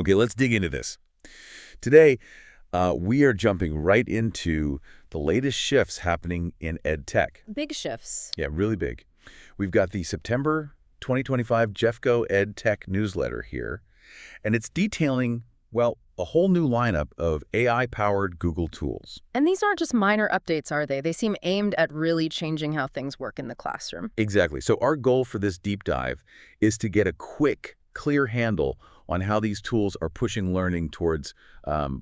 Okay, let's dig into this. Today, we are jumping right into the latest shifts happening in ed tech. Big shifts. Yeah, really big. We've got the September 2025 Jeffco Ed Tech newsletter here, and it's detailing, well, a whole new lineup of AI-powered Google tools. And these aren't just minor updates, are they? They seem aimed at really changing how things work in the classroom. Exactly. So our goal for this deep dive is to get a quick, clear handle on how these tools are pushing learning towards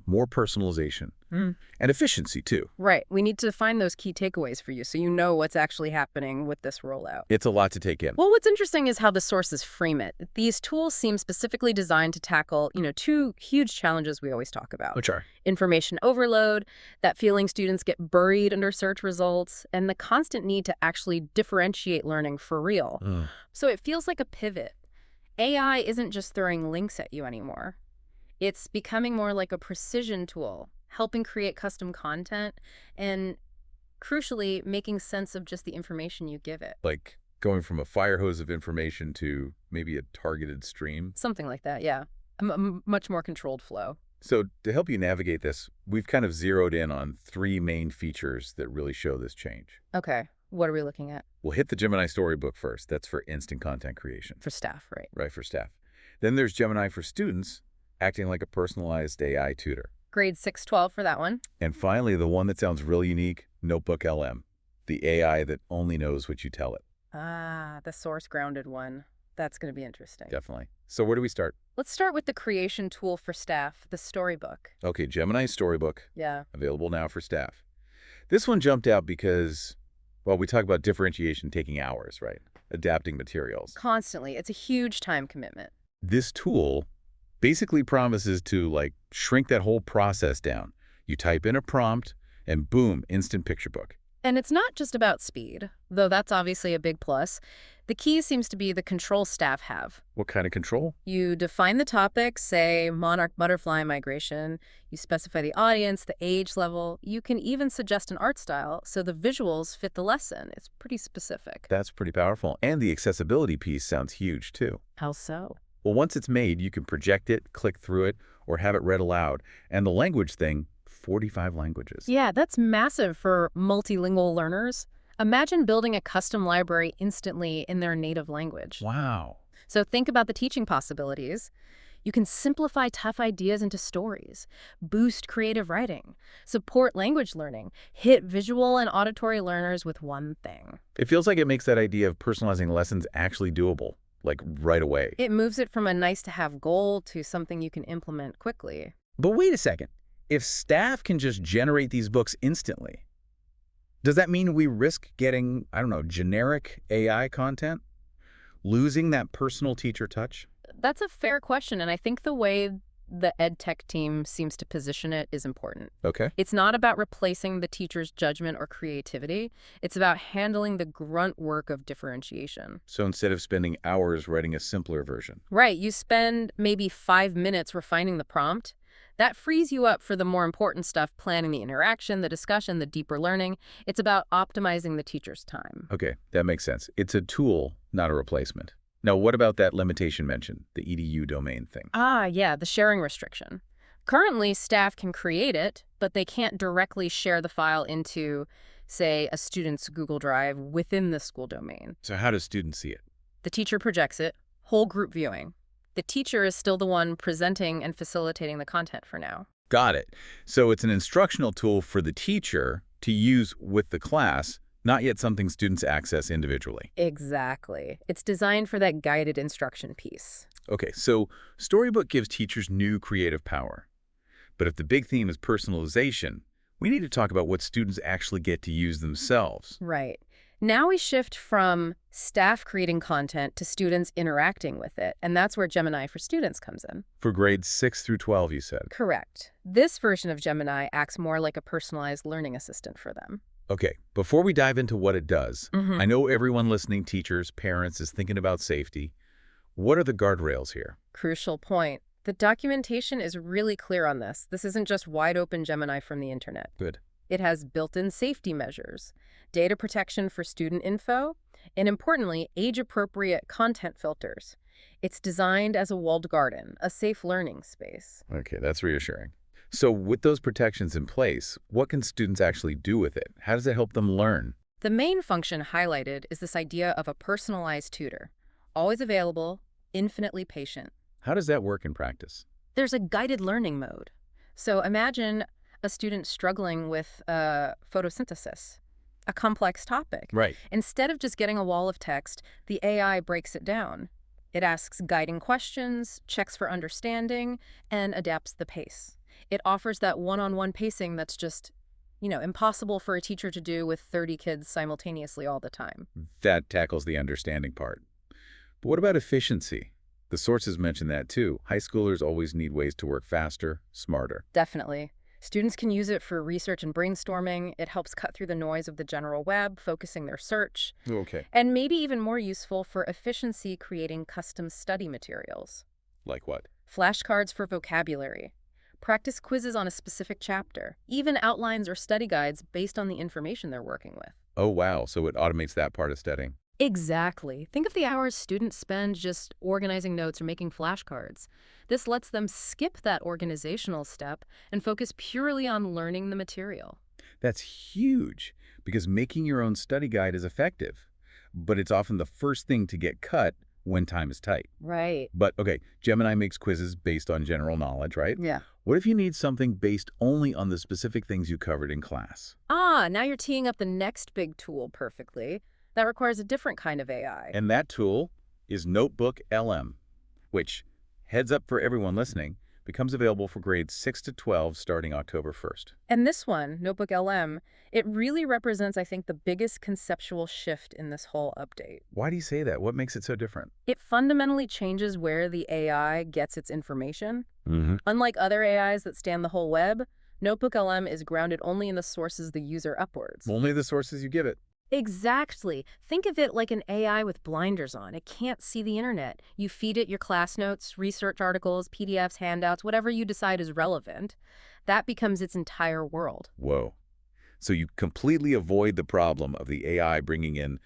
more personalization and efficiency, too. Right. We need to find those key takeaways for you so you know what's actually happening with this rollout. It's a lot to take in. Well, what's interesting is how the sources frame it. These tools seem specifically designed to tackle, two huge challenges we always talk about. Which are? Information overload, that feeling students get buried under search results, and the constant need to actually differentiate learning for real. So it feels like a pivot. AI isn't just throwing links at you anymore. It's becoming more like a precision tool, helping create custom content, and crucially, making sense of just the information you give it. Like going from a fire hose of information to maybe a targeted stream. Something like that, yeah. A much more controlled flow. So to help you navigate this, we've kind of zeroed in on three main features that really show this change. Okay, what are we looking at? We'll hit the Gemini Storybook first. That's for instant content creation. For staff, right? Right, for staff. Then there's Gemini for students, acting like a personalized AI tutor. Grade 6-12 for that one. And finally, the one that sounds really unique, Notebook LM, the AI that only knows what you tell it. Ah, the source-grounded one. That's going to be interesting. Definitely. So where do we start? Let's start with the creation tool for staff, the Storybook. Okay, Gemini Storybook, Yeah. available now for staff. This one jumped out because, well, we talk about differentiation taking hours, right? Adapting materials. Constantly. It's a huge time commitment. This tool basically promises to, shrink that whole process down. You type in a prompt, and boom, instant picture book. And it's not just about speed, though that's obviously a big plus. The key seems to be the control staff have. What kind of control? You define the topic, say monarch butterfly migration. You specify the audience, the age level. You can even suggest an art style so the visuals fit the lesson. It's pretty specific. That's pretty powerful. And the accessibility piece sounds huge, too. How so? Well, once it's made, you can project it, click through it, or have it read aloud. And the language thing, 45 languages. Yeah, that's massive for multilingual learners. Imagine building a custom library instantly in their native language. Wow. So think about the teaching possibilities. You can simplify tough ideas into stories, boost creative writing, support language learning, hit visual and auditory learners with one thing. It feels like it makes that idea of personalizing lessons actually doable, right away. It moves it from a nice-to-have goal to something you can implement quickly. But wait a second. If staff can just generate these books instantly, does that mean we risk getting, generic AI content? Losing that personal teacher touch? That's a fair question, and I think the way the ed tech team seems to position it is important. Okay. It's not about replacing the teacher's judgment or creativity. It's about handling the grunt work of differentiation. So instead of spending hours writing a simpler version. Right. You spend maybe 5 minutes refining the prompt. That frees you up for the more important stuff, planning the interaction, the discussion, the deeper learning. It's about optimizing the teacher's time. Okay, that makes sense. It's a tool, not a replacement. Now, what about that limitation mentioned, the EDU domain thing? Ah, yeah, the sharing restriction. Currently, staff can create it, but they can't directly share the file into, say, a student's Google Drive within the school domain. So how do students see it? The teacher projects it, whole group viewing. The teacher is still the one presenting and facilitating the content for now. Got it. So it's an instructional tool for the teacher to use with the class, not yet something students access individually. Exactly. It's designed for that guided instruction piece. Okay, so Storybook gives teachers new creative power. But if the big theme is personalization, we need to talk about what students actually get to use themselves. Right. Now we shift from staff creating content to students interacting with it, and that's where Gemini for Students comes in. For grades 6 through 12, you said. Correct. This version of Gemini acts more like a personalized learning assistant for them. Okay, before we dive into what it does, I know everyone listening, teachers, parents, is thinking about safety. What are the guardrails here? Crucial point. The documentation is really clear on this. This isn't just wide open Gemini from the internet. Good. It has built-in safety measures, data protection for student info, and importantly, age-appropriate content filters. It's designed as a walled garden, a safe learning space. Okay, that's reassuring. So with those protections in place, what can students actually do with it? How does it help them learn? The main function highlighted is this idea of a personalized tutor, always available, infinitely patient. How does that work in practice? There's a guided learning mode. So imagine a student struggling with photosynthesis, a complex topic. Right. Instead of just getting a wall of text, the AI breaks it down. It asks guiding questions, checks for understanding, and adapts the pace. It offers that one-on-one pacing that's just, impossible for a teacher to do with 30 kids simultaneously all the time. That tackles the understanding part. But what about efficiency? The sources mention that too. High schoolers always need ways to work faster, smarter. Definitely. Students can use it for research and brainstorming. It helps cut through the noise of the general web, focusing their search. Okay. And maybe even more useful for efficiency, creating custom study materials. Like what? Flashcards for vocabulary. Practice quizzes on a specific chapter. Even outlines or study guides based on the information they're working with. Oh, wow. So it automates that part of studying. Exactly. Think of the hours students spend just organizing notes or making flashcards. This lets them skip that organizational step and focus purely on learning the material. That's huge, because making your own study guide is effective, but it's often the first thing to get cut when time is tight. Right. But, okay, Gemini makes quizzes based on general knowledge, right? Yeah. What if you need something based only on the specific things you covered in class? Now you're teeing up the next big tool perfectly. That requires a different kind of AI. And that tool is Notebook LM, which, heads up for everyone listening, becomes available for grades 6 to 12 starting October 1st. And this one, Notebook LM, it really represents, I think, the biggest conceptual shift in this whole update. Why do you say that? What makes it so different? It fundamentally changes where the AI gets its information. Mm-hmm. Unlike other AIs that scan the whole web, Notebook LM is grounded only in the sources the user uploads. Only the sources you give it. Exactly. Think of it like an AI with blinders on. It can't see the internet. You feed it your class notes, research articles, PDFs, handouts, whatever you decide is relevant. That becomes its entire world. Whoa. So you completely avoid the problem of the AI bringing in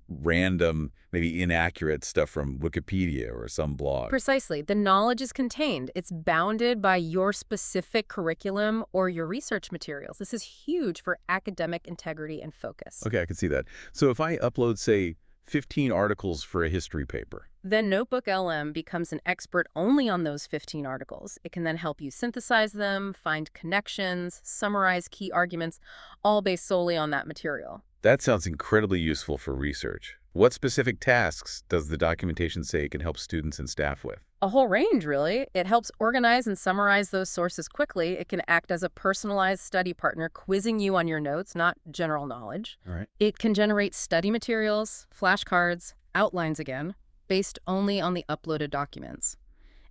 random, maybe inaccurate stuff from Wikipedia or some blog. Precisely. The knowledge is contained. It's bounded by your specific curriculum or your research materials. This is huge for academic integrity and focus. Okay, I can see that. So if I upload, say, 15 articles for a history paper. Then Notebook LM becomes an expert only on those 15 articles. It can then help you synthesize them, find connections, summarize key arguments, all based solely on that material. That sounds incredibly useful for research. What specific tasks does the documentation say it can help students and staff with? A whole range, really. It helps organize and summarize those sources quickly. It can act as a personalized study partner, quizzing you on your notes, not general knowledge. All right. It can generate study materials, flashcards, outlines again, based only on the uploaded documents.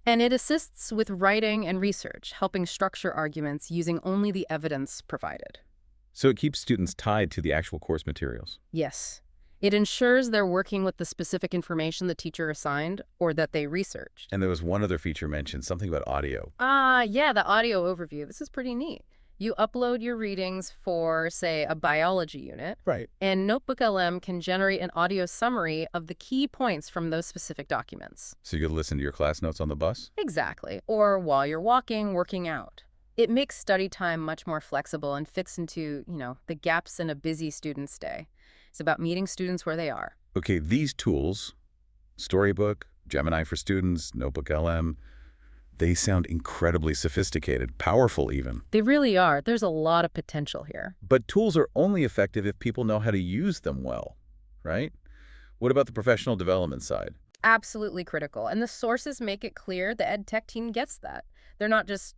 And it assists with writing and research, helping structure arguments using only the evidence provided. So it keeps students tied to the actual course materials. Yes. It ensures they're working with the specific information the teacher assigned or that they researched. And there was one other feature mentioned, something about audio. Yeah, the audio overview. This is pretty neat. You upload your readings for, say, a biology unit, Right. and Notebook LM can generate an audio summary of the key points from those specific documents. So you could listen to your class notes on the bus? Exactly. Or while you're walking, working out. It makes study time much more flexible and fits into, the gaps in a busy student's day. It's about meeting students where they are. Okay, these tools, Storybook, Gemini for Students, Notebook LM, they sound incredibly sophisticated, powerful even. They really are. There's a lot of potential here. But tools are only effective if people know how to use them well, right? What about the professional development side? Absolutely critical. And the sources make it clear the ed tech team gets that. They're not just,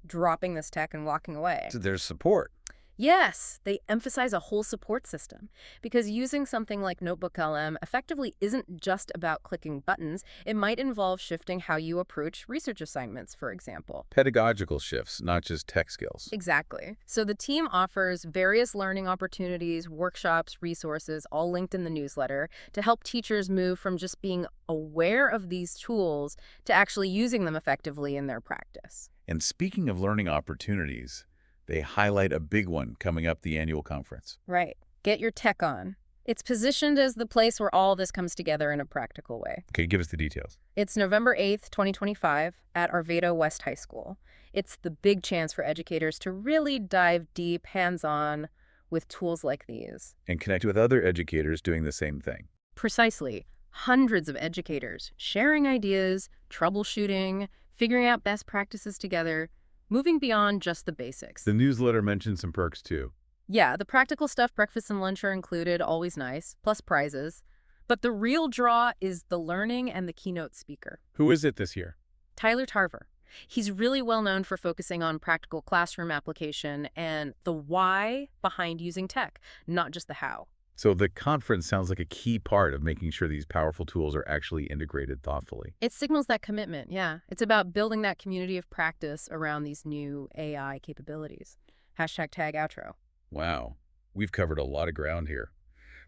dropping this tech and walking away. So there's support. Yes, they emphasize a whole support system because using something like Notebook LM effectively isn't just about clicking buttons. It might involve shifting how you approach research assignments, for example. Pedagogical shifts, not just tech skills. Exactly. So the team offers various learning opportunities, workshops, resources, all linked in the newsletter to help teachers move from just being aware of these tools to actually using them effectively in their practice. And speaking of learning opportunities, they highlight a big one coming up, the annual conference. Right. Get your tech on. It's positioned as the place where all this comes together in a practical way. Okay, give us the details. It's November 8th, 2025, at Arvado West High School. It's the big chance for educators to really dive deep, hands-on, with tools like these. And connect with other educators doing the same thing. Precisely. Hundreds of educators sharing ideas, troubleshooting, figuring out best practices together, moving beyond just the basics. The newsletter mentions some perks, too. Yeah, the practical stuff, breakfast and lunch are included, always nice, plus prizes. But the real draw is the learning and the keynote speaker. Who is it this year? Tyler Tarver. He's really well known for focusing on practical classroom application and the why behind using tech, not just the how. So the conference sounds like a key part of making sure these powerful tools are actually integrated thoughtfully. It signals that commitment, yeah. It's about building that community of practice around these new AI capabilities. #tag outro. Wow, we've covered a lot of ground here.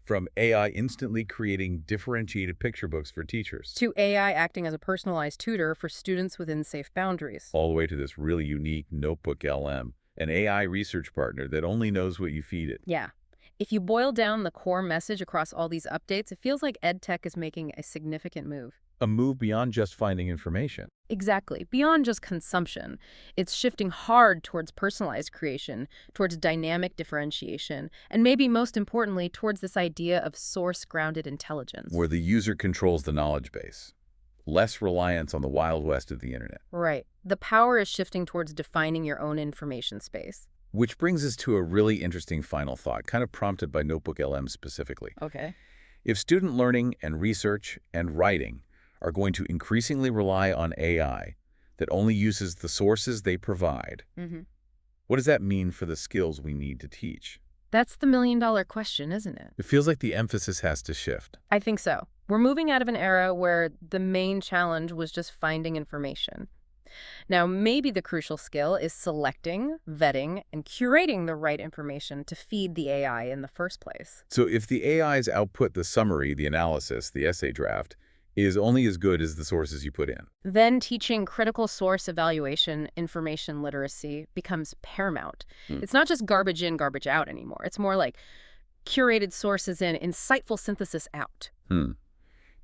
From AI instantly creating differentiated picture books for teachers, To AI acting as a personalized tutor for students within safe boundaries. all the way to this really unique Notebook LM, an AI research partner that only knows what you feed it. Yeah. If you boil down the core message across all these updates, it feels like EdTech is making a significant move. A move beyond just finding information. Exactly. Beyond just consumption, it's shifting hard towards personalized creation, towards dynamic differentiation, and maybe most importantly, towards this idea of source-grounded intelligence. Where the user controls the knowledge base. Less reliance on the Wild West of the internet. Right. The power is shifting towards defining your own information space. Which brings us to a really interesting final thought, kind of prompted by Notebook LM specifically. Okay. If student learning and research and writing are going to increasingly rely on AI that only uses the sources they provide, what does that mean for the skills we need to teach? That's the million-dollar question, isn't it? It feels like the emphasis has to shift. I think so. We're moving out of an era where the main challenge was just finding information. Now, maybe the crucial skill is selecting, vetting, and curating the right information to feed the AI in the first place. So if the AI's output, the summary, the analysis, the essay draft, is only as good as the sources you put in. Then teaching critical source evaluation, information literacy, becomes paramount. It's not just garbage in, garbage out anymore. It's more like curated sources in, insightful synthesis out.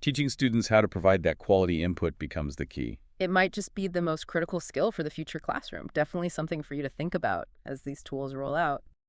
Teaching students how to provide that quality input becomes the key. It might just be the most critical skill for the future classroom. Definitely something for you to think about as these tools roll out.